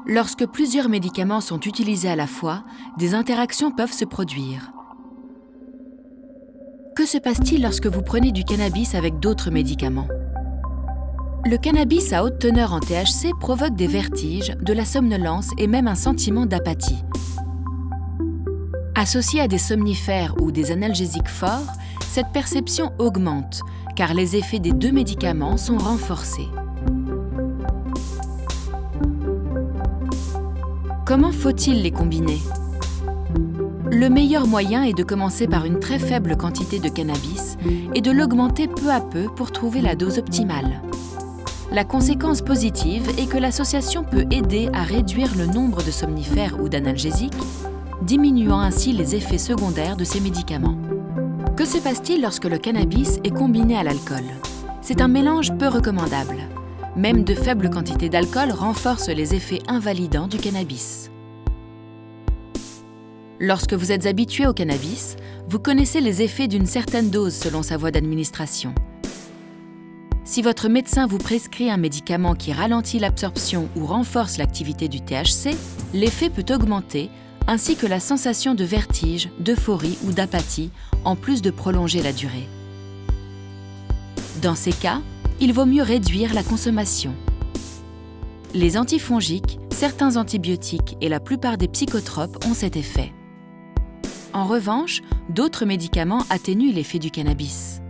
Lorsque plusieurs médicaments sont utilisés à la fois, des interactions peuvent se produire. Que se passe-t-il lorsque vous prenez du cannabis avec d'autres médicaments? Le cannabis à haute teneur en THC provoque des vertiges, de la somnolence et même un sentiment d'apathie. Associé à des somnifères ou des analgésiques forts, cette perception augmente, car les effets des deux médicaments sont renforcés. Comment faut-il les combiner? Le meilleur moyen est de commencer par une très faible quantité de cannabis et de l'augmenter peu à peu pour trouver la dose optimale. La conséquence positive est que l'association peut aider à réduire le nombre de somnifères ou d'analgésiques, diminuant ainsi les effets secondaires de ces médicaments. Que se passe-t-il lorsque le cannabis est combiné à l'alcool? C'est un mélange peu recommandable. Même de faibles quantités d'alcool renforcent les effets invalidants du cannabis. Lorsque vous êtes habitué au cannabis, vous connaissez les effets d'une certaine dose selon sa voie d'administration. Si votre médecin vous prescrit un médicament qui ralentit l'absorption ou renforce l'activité du THC, l'effet peut augmenter, ainsi que la sensation de vertige, d'euphorie ou d'apathie, en plus de prolonger la durée. Dans ces cas, il vaut mieux réduire la consommation. Les antifongiques, certains antibiotiques et la plupart des psychotropes ont cet effet. En revanche, d'autres médicaments atténuent l'effet du cannabis.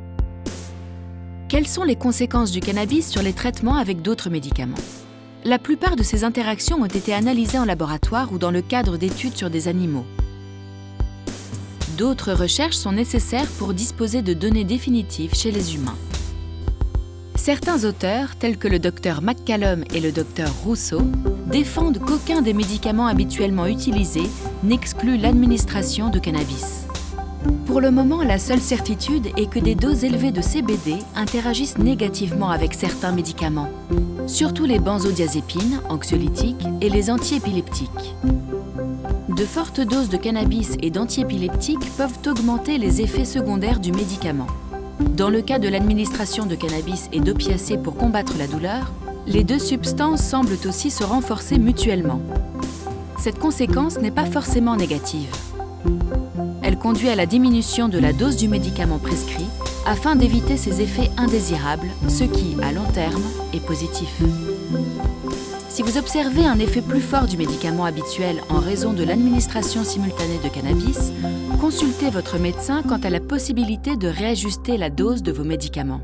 Quelles sont les conséquences du cannabis sur les traitements avec d'autres médicaments? La plupart de ces interactions ont été analysées en laboratoire ou dans le cadre d'études sur des animaux. D'autres recherches sont nécessaires pour disposer de données définitives chez les humains. Certains auteurs, tels que le Dr McCallum et le Dr Rousseau, défendent qu'aucun des médicaments habituellement utilisés n'exclut l'administration de cannabis. Pour le moment, la seule certitude est que des doses élevées de CBD interagissent négativement avec certains médicaments, surtout les benzodiazépines, anxiolytiques et les antiépileptiques. De fortes doses de cannabis et d'antiépileptiques peuvent augmenter les effets secondaires du médicament. Dans le cas de l'administration de cannabis et d'opiacés pour combattre la douleur, les deux substances semblent aussi se renforcer mutuellement. Cette conséquence n'est pas forcément négative. Elle conduit à la diminution de la dose du médicament prescrit afin d'éviter ses effets indésirables, ce qui, à long terme, est positif. Si vous observez un effet plus fort du médicament habituel en raison de l'administration simultanée de cannabis, consultez votre médecin quant à la possibilité de réajuster la dose de vos médicaments.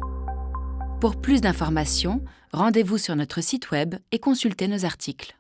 Pour plus d'informations, rendez-vous sur notre site web et consultez nos articles.